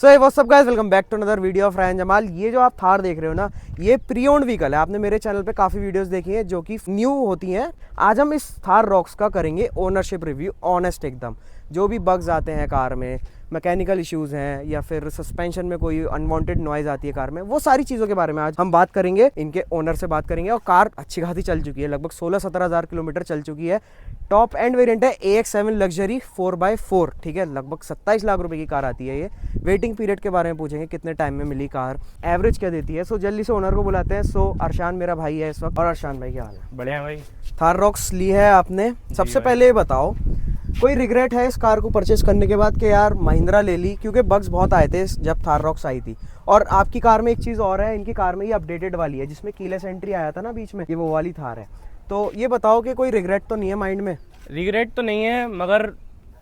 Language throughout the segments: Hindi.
So hey what's up guys, welcome back to another video of Ryan Jamal. ये जो आप थार देख रहे हो ना, ये प्री ओन्ड व्हीकल है। आपने मेरे चैनल पे काफ़ी वीडियोस देखी हैं जो कि न्यू होती हैं। आज हम इस थार रॉक्स का करेंगे ओनरशिप रिव्यू, ऑनेस्ट एकदम। जो भी बग्स आते हैं कार में, मैकेनिकल इश्यूज़ हैं या फिर सस्पेंशन में कोई अनवांटेड नॉइज़ आती है कार में, वो सारी चीज़ों के बारे में आज हम बात करेंगे। इनके ओनर से बात करेंगे। और कार अच्छी खासी चल चुकी है, लगभग 16-17 हज़ार किलोमीटर चल चुकी है। टॉप एंड वेरिएंट है AX7 लग्जरी 4x4, ठीक है। लगभग 27 लाख रुपए की कार आती है ये। वेटिंग पीरियड के बारे में पूछेंगे, कितने टाइम में मिली कार, एवरेज क्या देती है। सो जल्दी से ओनर को बुलाते हैं। सो अरशान मेरा भाई है इस वक्त। और अरशान भाई क्या हाल है? बढ़िया भाई। थार रॉक्स ली है आपने। सबसे पहले ये बताओ, कोई रिग्रेट है इस कार को परचेस करने के बाद कि यार महिंद्रा ले ली? क्योंकि बग्स बहुत आए थे जब थार रॉक्स आई थी। और आपकी कार में एक चीज़ और है, इनकी कार में ये अपडेटेड वाली है जिसमें कीलेस एंट्री आया था ना बीच में, ये वो वाली थार है। तो ये बताओ कि कोई रिग्रेट तो नहीं है माइंड में? रिग्रेट तो नहीं है, मगर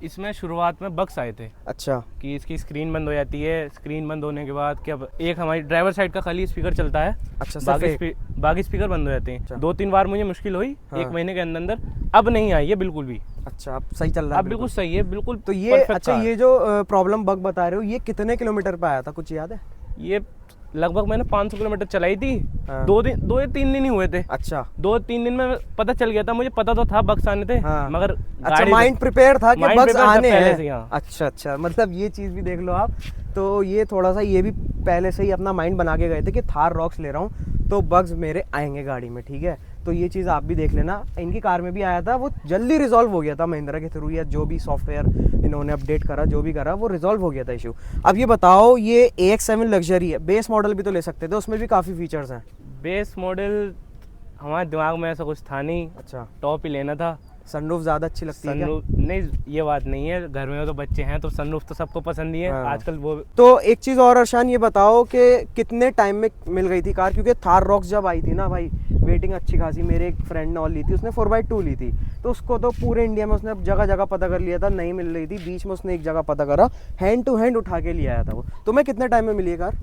इसमें शुरुआत में बग्स आए थे। अच्छा। कि इसकी स्क्रीन बंद हो जाती है। स्क्रीन बंद होने के बाद क्या, एक हमारी ड्राइवर साइड का खाली स्पीकर चलता है। अच्छा, बाकी स्पीकर बंद हो जाते हैं। अच्छा। 2-3 बार मुझे मुश्किल हुई। हाँ। 1 महीने के अंदर अब नहीं आई है बिल्कुल भी। अच्छा, अब सही चल रहा है? अब बिल्कुल सही है, बिल्कुल। तो ये अच्छा, ये जो प्रॉब्लम बग बता रहे हो, ये कितने किलोमीटर पे आया था, कुछ याद है? ये लगभग मैंने 500 किलोमीटर चलाई थी। हाँ। 2 या 3 दिन ही हुए थे। अच्छा, 2-3 दिन में पता चल गया था। मुझे पता तो था बग्स आने थे। हाँ। मगर अच्छा, माइंड प्रिपेयर था कि बग्स आने हैं। हाँ। अच्छा, मतलब ये चीज़ भी देख लो आप। तो ये थोड़ा सा ये भी पहले से ही अपना माइंड बना के गए थे कि थार रॉक्स ले रहा हूँ तो बग्स मेरे आएंगे गाड़ी में, ठीक है। तो ये चीज़ आप भी देख लेना। इनकी कार में भी आया था, वो जल्दी रिजॉल्व हो गया था महिंद्रा के थ्रू, या जो भी सॉफ्टवेयर इन्होंने अपडेट करा, जो भी करा वो रिजॉल्व हो गया था इशू। अब ये बताओ, ये AX7 लग्जरी है, बेस मॉडल भी तो ले सकते थे, उसमें भी काफ़ी फीचर्स हैं। बेस मॉडल हमारे दिमाग में ऐसा कुछ था नहीं। अच्छा, टॉप ही लेना था। सनरूफ ज़्यादा अच्छी लगती है क्या? सनरूफ नहीं, ये बात नहीं है। घर में तो बच्चे हैं तो सनरूफ तो सबको पसंद ही है। हाँ। आजकल वो तो एक चीज़ और अरशान, ये बताओ कि कितने टाइम में मिल गई थी कार? क्योंकि थार रॉक्स जब आई थी ना भाई, वेटिंग अच्छी खासी। मेरे एक फ्रेंड ने और ली थी, उसने 4x2 ली थी। तो उसको तो पूरे इंडिया में उसने जगह जगह पता कर लिया था, नहीं मिल रही थी। बीच में उसने एक जगह पता करा, हैंड टू हैंड उठा के लिया आया था वो। तुम्हें कितने टाइम में मिली है कार?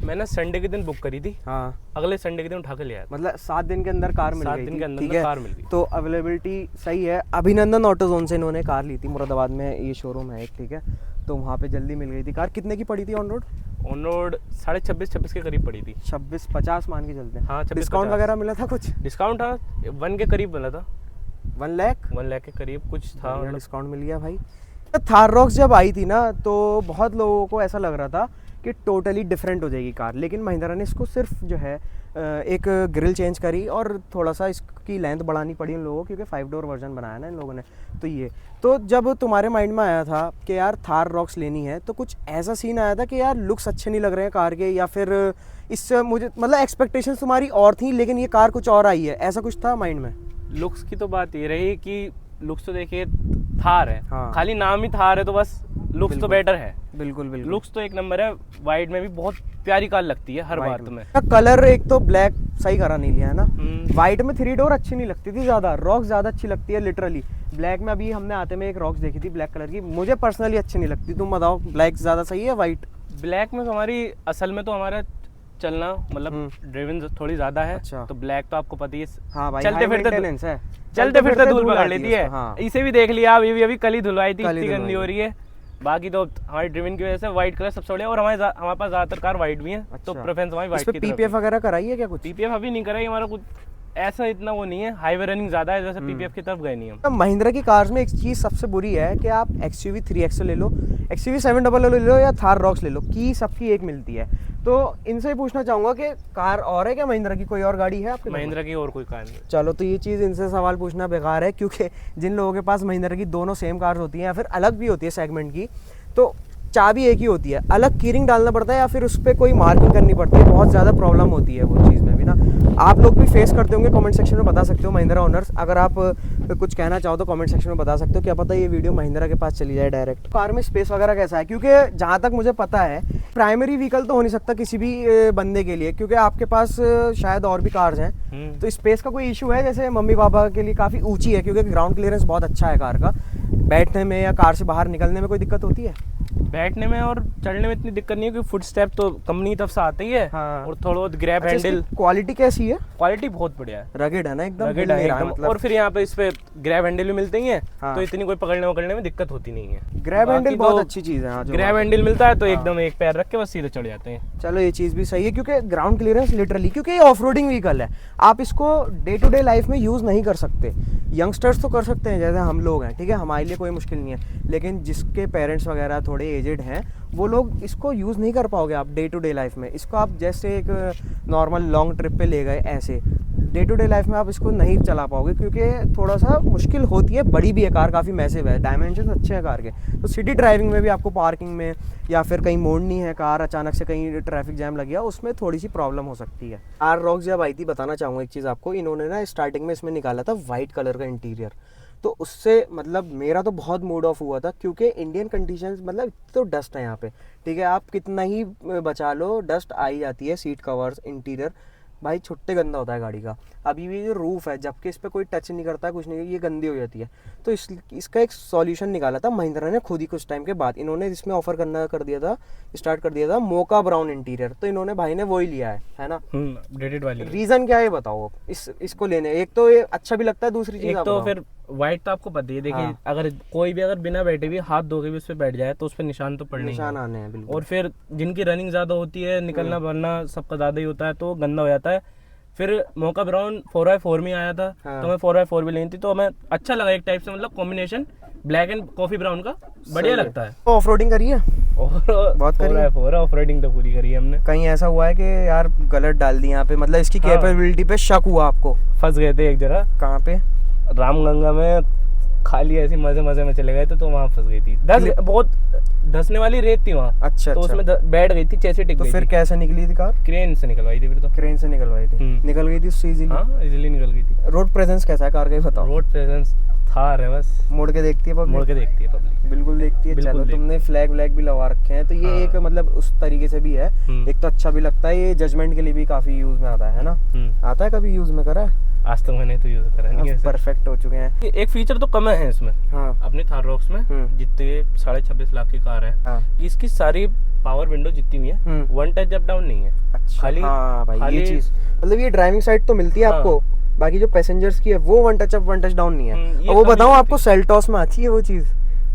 मैंने संडे के दिन बुक करी थी। हाँ, अगले संडे के दिन उठा के लिया। मतलब 7 दिन के अंदर कार मिल 7 गई दिन थी, के अंदर ठीक है। कार मिल गई। तो अवेलेबिलिटी सही है। अभिनंदन ऑटोजोन से इन्होंने कार ली थी, मुरादाबाद में ये शोरूम है एक, ठीक है। तो वहाँ पे जल्दी मिल गई थी कार। कितने की पड़ी थी ऑन रोड? ऑन रोड 26.5 के करीब पड़ी थी। 26-50 मान के चलते हैं। हाँ, 26-50। डिस्काउंट वगैरह मिला था कुछ? डिस्काउंट था 1 के करीब मिला था। 1 लाख? 1 लाख के करीब कुछ था। डिस्काउंट मिल गया भाई। थार रॉक्स जब आई थी ना, तो बहुत लोगों को ऐसा लग रहा था कि टोटली डिफरेंट हो जाएगी कार, लेकिन महिंद्रा ने इसको सिर्फ जो है एक ग्रिल चेंज करी और थोड़ा सा इसकी लेंथ बढ़ानी पड़ी उन लोगों को, क्योंकि 5 डोर वर्जन बनाया ना इन लोगों ने। तो जब तुम्हारे माइंड में आया था कि यार थार रॉक्स लेनी है, तो कुछ ऐसा सीन आया था कि यार लुक्स अच्छे नहीं लग रहे हैं कार के, या फिर इससे मुझे मतलब एक्सपेक्टेशंस तुम्हारी और थी लेकिन ये कार कुछ और आई है, ऐसा कुछ था माइंड में? लुक्स की तो बात ये रही कि लुक्स तो देखिए थार है। हाँ। खाली नाम ही थार है तो बस लुक्स तो बेटर है। बिल्कुल। लुक्स तो एक नंबर है। वाइट में भी बहुत प्यारी कार लगती है हर बात में। कलर एक तो ब्लैक सही करा नहीं लिया है ना। वाइट में 3 डोर अच्छी नहीं लगती थी ज़्यादा, रॉक्स ज़्यादा अच्छी लगती है लिटरली। ब्लैक में अभी हमने आते में एक रॉक्स देखी थी ब्लैक कलर की, मुझे पर्सनली अच्छी नहीं लगती। तुम बताओ, ब्लैक ज़्यादा सही है वाइट? ब्लैक में हमारी असल में तो हमारा चलना मतलब ड्रिवन थोड़ी ज्यादा है। अच्छा। तो ब्लैक तो आपको पता ही है। हाँ भाई, चलते फिरते धूल पकड़ लेती है। हाँ। इसे भी देख लिया, अभी कल ही धुलवाई थी, कल ही इतनी गंदी हो रही है। बाकी तो हमारी ड्रिवन की वजह से व्हाइट कलर सबसे बढ़िया। और हमारे पास ज्यादातर कार व्हाइट भी है। अच्छा। तो प्रेफरेंस हमारी व्हाइट की तरफ। PPF वगैरह कराई है क्या कुछ? PPF अभी नहीं कराई हमारा, कुछ ऐसा इतना वो नहीं है। हाईवे रनिंग ज्यादा है, जैसे PPF की तरफ गए नहीं हम। महिंद्रा की कार्स में एक चीज़ सबसे बुरी है कि आप XUV 3XO ले लो, XUV 700 ले लो, या थार रॉक्स ले लो, की सबकी एक मिलती है। तो इनसे पूछना चाहूँगा कि कार और है क्या महिंद्रा की, कोई और गाड़ी है आपके? महिंद्रा की और कोई कार नहीं। चलो, तो ये चीज़ इनसे सवाल पूछना बेकार है, क्योंकि जिन लोगों के पास महिंद्रा की दोनों सेम कार्स होती हैं या फिर अलग भी होती है सेगमेंट की, तो चाबी एक ही होती है, अलग कीरिंग डालना पड़ता है या फिर उस पर कोई मार्किंग करनी पड़ती है। बहुत ज़्यादा प्रॉब्लम होती है वो चीज़ में भी ना। आप लोग भी फेस करते होंगे, कमेंट सेक्शन में बता सकते हो महिंद्रा ओनर्स। अगर आप कुछ कहना चाहो तो कमेंट सेक्शन में बता सकते हो, क्या पता ये वीडियो महिंद्रा के पास चली जाए डायरेक्ट। कार में स्पेस वगैरह कैसा है? क्योंकि जहाँ तक मुझे पता है, प्राइमरी व्हीकल तो हो नहीं सकता किसी भी बंदे के लिए, क्योंकि आपके पास शायद और भी कार्स हैं। तो स्पेस का कोई इशू है? जैसे मम्मी पापा के लिए काफ़ी ऊँची है, क्योंकि ग्राउंड क्लियरेंस बहुत अच्छा है कार का, बैठने में या कार से बाहर निकलने में कोई दिक्कत होती है? बैठने में और चढ़ने में इतनी दिक्कत नहीं है क्योंकि फुट स्टेप तो कंपनी की तरफ से आते ही है। हाँ। और थोड़ा बहुत ग्रैब अच्छा, हैंडल क्वालिटी कैसी है? क्वालिटी बहुत बढ़िया है, रगेड है ना एकदम, रगेड हिल है नहीं रहा एकदम। मतलब। और फिर यहाँ पे इस पे ग्रैब हैंडल भी मिलते ही हैं। हाँ। तो इतनी कोई पकड़ने में दिक्कत होती नहीं है। ग्रैब हैंडल बाकी बहुत तो अच्छी चीज है। हाँ, जो ग्रैब हैंडल मिलता है तो एकदम एक पैर रख के बस सीधे चढ़ जाते हैं। चलो ये चीज़ भी सही है क्योंकि ग्राउंड क्लियरेंस लिटरली, क्योंकि ये ऑफ रोडिंग व्हीकल है, आप इसको डे टू डे लाइफ में यूज़ नहीं कर सकते। यंगस्टर्स तो कर सकते हैं जैसे हम लोग हैं, ठीक है, हमारे लिए कोई मुश्किल नहीं है, लेकिन जिसके पेरेंट्स वगैरह थोड़े एजेड हैं वो लोग इसको यूज़ नहीं कर पाओगे आप डे टू डे लाइफ में। इसको आप जैसे एक नॉर्मल लॉन्ग ट्रिप पे ले गए, ऐसे डे टू डे लाइफ में आप इसको नहीं चला पाओगे क्योंकि थोड़ा सा मुश्किल होती है। बड़ी भी है कार, काफ़ी मैसिव है, डायमेंशन अच्छे हैं कार के, तो सिटी ड्राइविंग में भी आपको पार्किंग में या फिर कहीं मोड़नी है कार, अचानक से कहीं ट्रैफिक जैम लग गया, उसमें थोड़ी सी प्रॉब्लम हो सकती है। आर रॉक्स जब आई थी, बताना चाहूँगा एक चीज़ आपको, इन्होंने ना स्टार्टिंग में इसमें निकाला था वाइट कलर का इंटीरियर, तो उससे मतलब मेरा तो बहुत मूड ऑफ हुआ था क्योंकि इंडियन कंडीशंस मतलब तो डस्ट है यहाँ पे, ठीक है, आप कितना ही बचा लो डस्ट आ ही जाती है। सीट कवर्स, इंटीरियर भाई छुट्टे गंदा होता है गाड़ी का। अभी भी जो रूफ है, जबकि इस पर कोई टच नहीं करता है, कुछ नहीं, ये गंदी हो जाती है। तो इसका एक सॉल्यूशन निकाला था महिंद्रा ने खुद ही कुछ टाइम के बाद। इन्होंने इसमें ऑफर करना स्टार्ट कर दिया था मोका ब्राउन इंटीरियर, तो इन्होंने भाई ने वही लिया है ना, अपडेटेड वाली। रीज़न क्या है बताओ इसको लेने? एक तो ये अच्छा भी लगता है, दूसरी चीज़ एक तो फिर व्हाइट तो आपको पता ही है, देखिए हाँ। अगर कोई भी अगर बिना बैठे भी हाथ धो के भी उस पर बैठ जाए तो उस पर निशान तो पड़ने ही निशान है। आने हैं बिल्कुल। और फिर जिनकी रनिंग ज़्यादा होती है, निकलना भरना सबका ज़्यादा ही होता है, तो गंदा हो जाता है। फिर मोका ब्राउन 4x4 में आया था, हाँ। तो मैं 4x4 भी लेनी थी, तो हमें अच्छा लगा एक टाइप से, मतलब combination black and coffee brown का बढ़िया लगता है। ऑफ रोडिंग करी है और बहुत करी है। 4x4 ऑफ राइडिंग तो पूरी करी है हमने। कहीं ऐसा हुआ है कि यार गलत डाल दी यहाँ पे, मतलब इसकी हाँ। कैपेबिलिटी पे शक हुआ आपको? फंस गए थे एक जगह, कहाँ पे? रामगंगा में, खाली ऐसी मजे में चले गए थे तो वहाँ फंस गई थी। बहुत धंसने वाली रेत थी वहाँ। अच्छा तो अच्छा। उसमें बैठ गई थी, चैसे टिक तो गई फिर थी। कैसे निकली थी कार? क्रेन से निकलवाई थी फिर तो। क्रेन से निकलवाई थी, निकल गई थी उससे इजीली? हाँ इजीली निकल गई थी। रोड प्रेजेंस कैसा है कार का, ये बताओ। रोड प्रेजेंस थार है, बस मोड़ के देखती है पब्लिक? मुड़ के देखती है पब्लिक, बिल्कुल देखती है। बिल्कुल चलो तुमने फ्लैग व्लैग भी लगा रखे हैं तो ये हाँ। एक मतलब उस तरीके से भी है, एक तो अच्छा भी लगता है, ये जजमेंट के लिए भी काफी यूज में आता है ना? आता है, कभी यूज में करा है? आज तक मैंने तो यूज करा नहीं है। परफेक्ट हो चुके हैं। एक फीचर तो कम है इसमें, हाँ अपनी थार रॉक्स में जितने 26.5 लाख की कार है, हाँ। इसकी सारी पावर विंडो जितनी भी है वन टच अप डाउन नहीं है। अच्छा खाली हाँ भाई, ये खाली- चीज मतलब ये ड्राइविंग साइड तो मिलती है हाँ। आपको, बाकी जो पैसेंजर्स की है वो one touch up one touch down नहीं है। ये और वो कमी बताऊं होती आपको, सेल्टॉस में आती है वो चीज,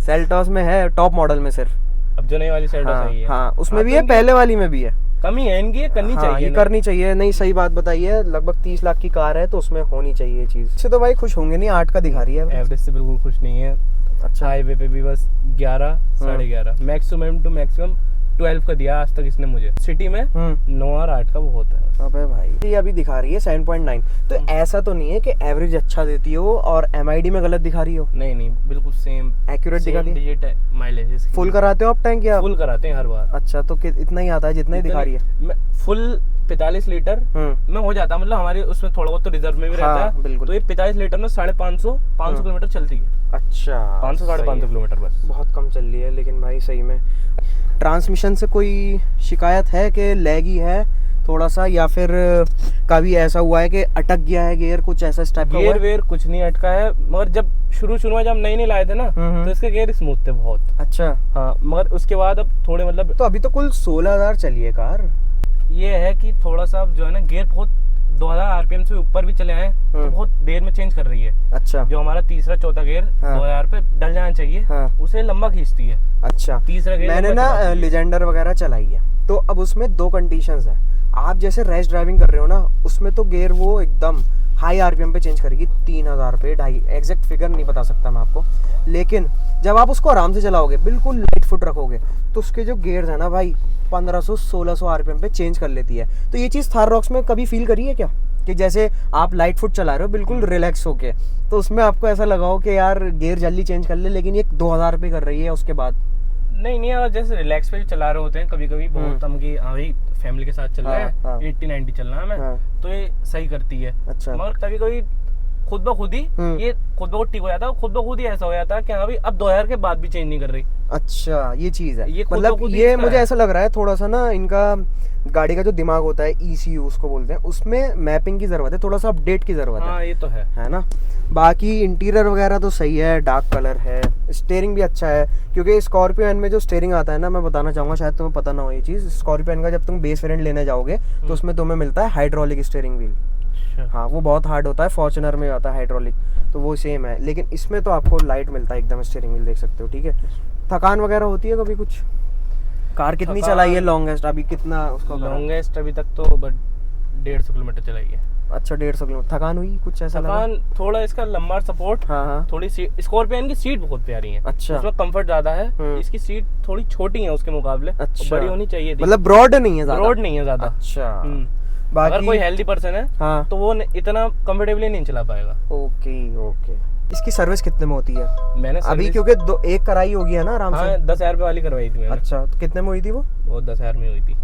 सेल्टॉस में है टॉप मॉडल में सिर्फ। अब जो नई वाली साइड हाँ, सही है। हाँ उसमें हाँ, भी तो है, इनकी पहले वाली में भी है। कमी है इनकी, ये करनी हाँ, चाहिए। ये करनी चाहिए, नहीं सही बात बताई है। लगभग 30 लाख की कार है तो उसमें होनी चाहिए ये चीज। इससे तो भाई खुश होंगे नहीं, 8 का दिखा रही है एवरेज से बिल्कुल खुश नहीं है। अच्छा हाईवे पे भी बस 11, 11.5, मैक्सिमम टू मैक्सिमम 12 का दिया आज तक इसने मुझे। सिटी में 9 और 8 का वो होता है। अबे भाई ये अभी दिखा रही है 7.9, तो ऐसा तो नहीं है कि एवरेज अच्छा देती हो और MID में गलत दिखा रही हो? नहीं बिल्कुल सेम एक्यूरेट दिखा रही है। डिजिट माइलेज इसकी। फुल कराते हो आप टैंक या? फुल कराते हैं हर बार। अच्छा तो इतना ही आता है जितना ही दिखा रही है? फुल 45 लीटर में हो जाता है, मतलब हमारे उसमें थोड़ा बहुत तो रिजर्व में भी रहता है। बिल्कुल। तो ये 45 लीटर में 550 किलोमीटर चलती है। अच्छा 500-550 किलोमीटर बस। बहुत कम चल रही है लेकिन भाई सही में। ट्रांसमिशन से कोई शिकायत है कि लैगी है थोड़ा सा, या फिर कभी ऐसा हुआ है कि अटक गया है गियर, कुछ ऐसा टाइप का? गियर वेयर कुछ नहीं अटका है, मगर जब शुरू में जब नए लाए थे ना तो इसके गियर स्मूथ थे बहुत। अच्छा हाँ, मगर उसके बाद अब थोड़े मतलब, तो अभी तो कुल 16,000 चली है कार। ये है कि थोड़ा सा जो है ना गियर बहुत 2000 RPM से ऊपर भी चले आए तो बहुत देर में चेंज कर रही है। अच्छा जो हमारा तीसरा चौथा गियर 2000 पे डल जाना चाहिए, उसे लंबा खींचती है। अच्छा तीसरा गियर मैंने ना लेजेंडर वगैरह चलाई है, तो अब उसमें 2 कंडीशंस हैं। आप जैसे रेस ड्राइविंग कर रहे हो ना, उसमें तो गियर वो एकदम हाई RPM पे चेंज करेगी, 3000 पे 2.5, एग्जैक्ट फिगर नहीं बता सकता मैं आपको। लेकिन जब आप उसको आराम से चलाओगे, बिल्कुल लाइट फुट रखोगे, तो उसके जो गियर्स है ना भाई 1500-1600 RPM पे चेंज कर लेती है। तो ये चीज़ थार रॉक्स में कभी फील करी है क्या, कि जैसे आप लाइट फुट चला रहे हो बिल्कुल रिलैक्स होके, तो उसमें आपको ऐसा लगा हो कि यार गियर जल्दी चेंज कर ले, लेकिन ये 2000 पे कर रही है उसके बाद? नहीं अगर जैसे रिलैक्स पे चला रहे होते हैं कभी बहुत हम की भाई फैमिली के साथ चल रहे हैं, 80-90 चल रहा है मैं, तो ये सही करती है। अच्छा। मगर कभी खुद ब खुद ही ये खुद ब खुद ठीक हो जाता है, खुद ब खुद ही ऐसा हो जाता है कि हाँ भाई अब 2000 के बाद भी चेंज नहीं कर रही। अच्छा ये चीज है, ये खुद मतलब ब खुद ही ये इसका मुझे है। ऐसा लग रहा है थोड़ा सा ना, इनका गाड़ी का जो दिमाग होता है ECU उसको बोलते हैं, उसमें मैपिंग की जरूरत है, थोड़ा सा अपडेट की जरूरत हाँ ये तो है ना। बाकी इंटीरियर वगैरह तो सही है, डार्क कलर है, स्टीयरिंग भी अच्छा है, क्योंकि स्कॉर्पियो एन में जो स्टीयरिंग आता है ना, मैं बताना चाहूँगा, शायद तुम्हें पता ना हो ये चीज़, स्कॉर्पियो एन का जब तुम बेस वेरिएंट लेने जाओगे तो उसमें तुम्हें मिलता है हाइड्रोलिक स्टीयरिंग व्हील। अच्छा। हाँ वो बहुत हार्ड होता है, फॉर्च्यूनर में आता है हाइड्रोलिक, तो वो सेम है, लेकिन इसमें तो आपको लाइट मिलता है एकदम स्टीयरिंग व्हील, देख सकते हो। ठीक है, थकान वगैरह होती है कभी कुछ? कार कितनी थकान- चलाई है लॉन्गेस्ट अभी, कितना उसका करा? लॉन्गेस्ट अभी तक तो बट 150 किलोमीटर चलाई है। अच्छा 150 किलोमीटर। थकान हुई कुछ ऐसा लगा? थकान थोड़ा, इसका लंबा सपोर्ट, हाँ हाँ। थोड़ी सी स्कॉर्पियन की सीट बहुत प्यारी है, अच्छा। उसमें कंफर्ट ज्यादा है, हम्म। इसकी सीट थोड़ी छोटी है उसके मुकाबले, अच्छा। बड़ी होनी चाहिए थी, मतलब ब्रॉड नहीं है ज्यादा? रोड नहीं है ज्यादा। अच्छा। हम्म। बाकी अगर कोई हेल्दी पर्सन है हाँ। तो वो इतना कंफर्टेबली नहीं चला पाएगा। Okay okay. इसकी सर्विस कितने में होती है मैंने अभी? सर्विस- क्योंकि एक कराई होगी है ना आराम हाँ से? 10,000 रुपये वाली करवाई थी मैंने। अच्छा तो कितने में हुई थी वो? वो 10,000 में हुई थी।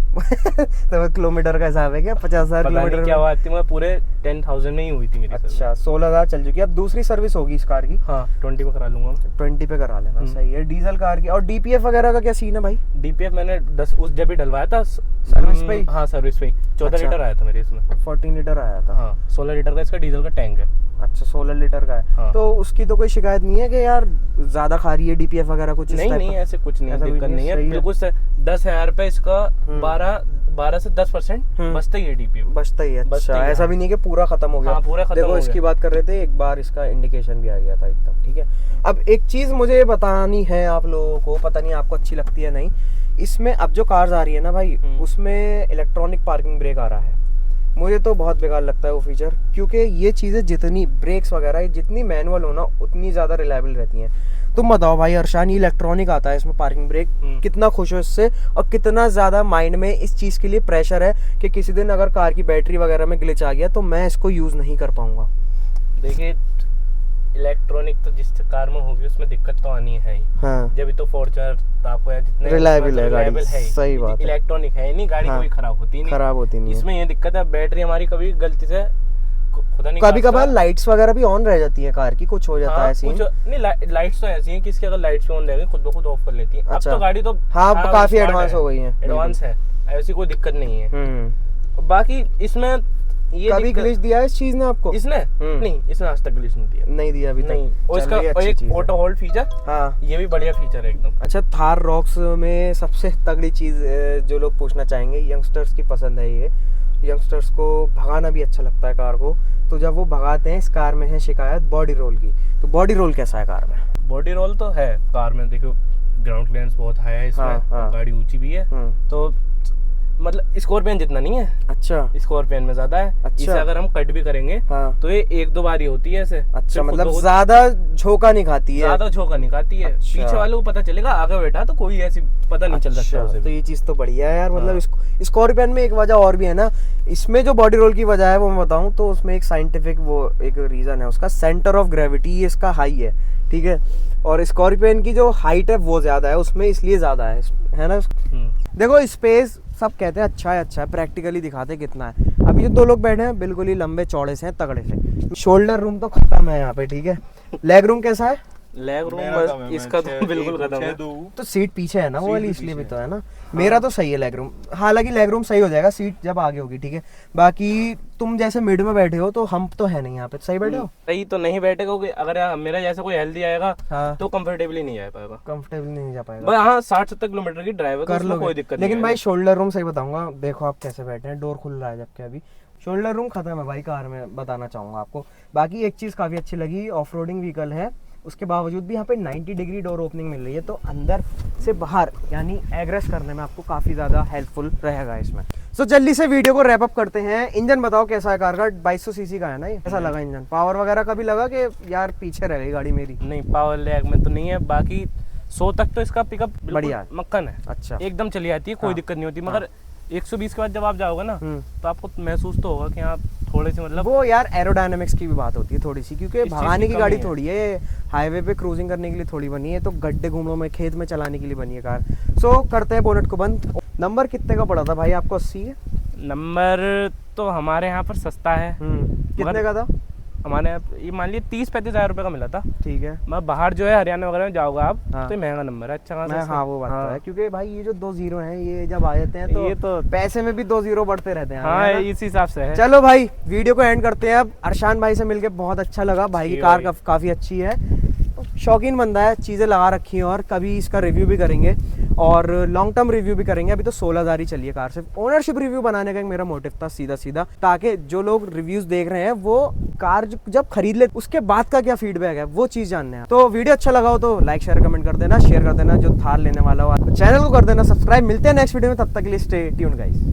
तो किलोमीटर का हिसाब है क्या? 50,000 पता किलोमीटर नहीं क्या हुआ थी, मैं पूरे 10,000 में ही हुई थी मेरी सर्विस। अच्छा 16,000 चल चुकी है। अब दूसरी सर्विस होगी इस कार की? हाँ 20 में करा लूंगा मैं। 20 पे करा लेना, सही है। डीजल कार की। और DPF वगैरह का क्या सीन है भाई? DPF मैंने 10 उस जब भी डलवाया था सर्विस पे ही? हाँ सर्विस पे ही 14 अच्छा। लीटर आया था मेरे इसमें। 14 लीटर आया था? हाँ 16 लीटर का इसका डीजल का टैंक है। अच्छा 16 लीटर का है। हाँ। तो उसकी तो कोई शिकायत नहीं है कि यार ज्यादा खा रही है DPF वगैरह कुछ इस नहीं type नहीं का? ऐसे कुछ नहीं, ऐसा कुछ दिक्कत नहीं है, सही बिल्कुल से 10,000 रुपए इसका 12 से 10% हम्म। बचता ही है DPF। बचता ही है। बचता अच्छा ही है। ऐसा भी नहीं कि पूरा खत्म हो गया। हाँ, पूरा खत्म देखो हो इसकी गया। बात कर रहे थे, एक बार इसका इंडिकेशन भी आ गया था एकदम। ठीक है, अब एक चीज मुझे बतानी है आप लोगों को, पता नहीं आपको अच्छी लगती है नहीं, इसमें अब जो कार्स आ रही है ना भाई, उसमें इलेक्ट्रॉनिक पार्किंग ब्रेक आ रहा है। मुझे तो बहुत बेकार लगता है वो फीचर, क्योंकि ये चीज़ें जितनी ब्रेक्स वगैरह जितनी मैनुअल हो ना उतनी ज़्यादा रिलायबल रहती हैं। तुम बताओ भाई अर्शान, ये इलेक्ट्रॉनिक आता है इसमें पार्किंग ब्रेक, कितना खुश हो इससे, और कितना ज़्यादा माइंड में इस चीज़ के लिए प्रेशर है कि किसी दिन अगर कार की बैटरी वगैरह में ग्लिच आ गया तो मैं इसको यूज़ नहीं कर पाऊंगा। देखिए इलेक्ट्रॉनिक तो जिस कार में होगी उसमें दिक्कत तो आनी है ही। हाँ जब तो फॉर्च्यूनर ताको है जितने Reliable है गाड़ी, reliable है ही। सही बात है। इलेक्ट्रॉनिक है नहीं, गाड़ी हाँ। कभी खराब होती नहीं। खराब होती नहीं है। इसमें ये दिक्कत है, बैटरी हमारी कभी गलती से खुदा नहीं कभी खास्ता- कभार लाइट्स वगैरह भी ऑन रह जाती है कार की, कुछ हो जाता हाँ, है सीन। कुछ नहीं, लाइट्स तो ऐसी हैं कि इसकी अगर लाइट्स ऑन रहेगी खुद ब खुद ऑफ कर लेती है। अच्छा। अब तो गाड़ी तो हाँ, काफी smart एडवांस हो गई है। एडवांस है, ऐसी कोई दिक्कत नहीं है। बाकी इसमें ये कभी दिक्कत- ग्लिच दिया है इस चीज ने आपको? इसने नहीं, इसने आज तक ग्लिच नहीं दिया। नहीं दिया अभी तक? नहीं, और चलो, इसका ये और अच्छी एक चीज़ है। ऑटो होल्ड फीचर, हाँ ये भी बढ़िया फीचर है एकदम। अच्छा, थार रॉक्स में सबसे तगड़ी चीज़ जो लोग पूछना चाहेंगे, यंगस्टर्स की पसंद है ये, यंगस्टर्स को भगाना भी अच्छा लगता है कार को, तो जब वो भगाते हैं, इस कार में है शिकायत बॉडी रोल की, तो बॉडी रोल कैसा है कार में? बॉडी रोल तो है कार में, देखो ग्राउंड क्लियरेंस बहुत हाई है इसमें। हाँ, हाँ। गाड़ी ऊंची भी है, तो मतलब स्कॉर्पियन जितना नहीं है, अच्छा स्कॉर्पियन में ज्यादा है। अच्छा। इसे अगर हम कट भी करेंगे हाँ। तो ये 1-2 बार ही होती है ऐसे। अच्छा, सिर्फ मतलब खुद- ज्यादा झोंका नहीं खाती है? ज्यादा झोंका नहीं खाती है। अच्छा। पीछे वाले को पता चलेगा, आगे बैठा तो कोई ऐसी पता नहीं चल सकता अच्छा, उसे तो भी। ये चीज़ तो बढ़िया है यार। हाँ। मतलब स्कॉर्पियन में एक वजह और भी है ना, इसमें जो बॉडी रोल की वजह है वो मैं बताऊं तो उसमें एक साइंटिफिक वो एक रीज़न है, उसका सेंटर ऑफ ग्रेविटी इसका हाई है, ठीक है, और स्कॉर्पियन की जो हाइट है वो ज़्यादा है उसमें, इसलिए ज़्यादा है ना। देखो स्पेस सब कहते हैं अच्छा है, प्रैक्टिकली दिखाते कितना है। अभी जो दो लोग बैठे हैं बिल्कुल ही लंबे चौड़े से हैं, तगड़े से। शोल्डर रूम तो खत्म है यहाँ पे, ठीक है। लेग रूम कैसा है? लेग रूम इसका तो बिल्कुल खत्म है। तो सीट पीछे है ना वो वाली, इसलिए भी तो है ना। मेरा तो सही है लेग रूम, हालांकि लेग रूम सही हो जाएगा सीट जब आगे होगी, ठीक है। बाकी तुम जैसे मिड में बैठे हो तो हम तो है नहीं यहाँ पे, सही बैठे हो? सही तो नहीं बैठे, क्योंकि अगर मेरा जैसा कोई हेल्दी आएगा हाँ। तो कंफर्टेबली नहीं जा पाएगा। कंफर्टेबल नहीं जा पाएगा। बस हाँ 60-70 किलोमीटर की ड्राइव है, कर तो लो कोई दिक्कत लेकिन नहीं भाई है। शोल्डर रूम सही बताऊंगा, देखो आप कैसे बैठे हैं, डोर खुल रहा है जबकि अभी शोल्डर रूम खत्म है भाई कार में, बताना चाहूंगा आपको। बाकी एक चीज़ काफ़ी अच्छी लगी, ऑफ रोडिंग व्हीकल है, उसके बावजूद भी यहाँ पे 90 डिग्री डोर ओपनिंग मिल रही है, तो अंदर से बाहर यानी एग्रेस करने में आपको काफ़ी ज़्यादा हेल्पफुल रहेगा इसमें। सो जल्दी से वीडियो को रैप अप करते हैं। इंजन बताओ कैसा है कार का? 2200 सीसी का है ना ये? कैसा लगा इंजन? पावर वगैरह का भी लगा कि यार पीछे रह गई गाड़ी मेरी? नहीं, पावर लैग में तो नहीं है। बाकी 100 तक तो इसका पिकअप बढ़िया है। मक्खन है, अच्छा। एकदम चली आती है, कोई हाँ। दिक्कत नहीं होती। मगर 120 के बाद जब आप जाओगे ना तो आपको महसूस तो होगा कि आप थोड़े से मतलब वो यार एरोडायनेमिक्स की भी बात होती है थोड़ी सी, क्योंकि इस चीज़ भगाने की की गाड़ी कमी है। थोड़ी है, हाईवे पे क्रूजिंग करने के लिए थोड़ी बनी है, तो गड्ढे घूमों में खेत में चलाने के लिए बनी है कार। सो करते हैं बोनट को बंद। नंबर कितने का पड़ा था भाई आपको? 80 है नंबर तो हमारे यहाँ पर सस्ता है। कितने का था? हमारे यहाँ ये मान लीजिए 30-35 हज़ार रुपये का मिला था। ठीक है। मैं बाहर जो है हरियाणा वगैरह में जाओगा आप, हाँ। तो ये महंगा नंबर है, अच्छा खासा। हाँ वो बात तो हाँ। है, क्योंकि भाई ये जो 2 जीरो हैं ये जब आ जाते हैं तो ये तो पैसे में भी 2 जीरो बढ़ते रहते हैं। हाँ, है ना? इसी हिसाब से है। चलो भाई वीडियो को एंड करते हैं अब। अरशान भाई से मिलके बहुत अच्छा लगा, भाई की जी कार भाई। काफ़ी अच्छी है, शौकीन बंदा है, चीज़ें लगा रखी हैं और कभी इसका रिव्यू भी करेंगे और लॉन्ग टर्म रिव्यू भी करेंगे। अभी तो 16,000 ही चली है कार, सिर्फ ओनरशिप रिव्यू बनाने का एक मेरा मोटिव था सीधा सीधा, ताकि जो लोग रिव्यूज़ देख रहे हैं वो कार जब खरीद ले उसके बाद का क्या फीडबैक है वो चीज़ जानने हैं। तो वीडियो अच्छा लगा हो तो लाइक शेयर कमेंट कर देना, शेयर कर देना जो थार लेने वाला हो, चैनल को कर देना सब्सक्राइब। मिलते हैं नेक्स्ट वीडियो में, तब तक के लिए स्टे ट्यून्ड गाइस।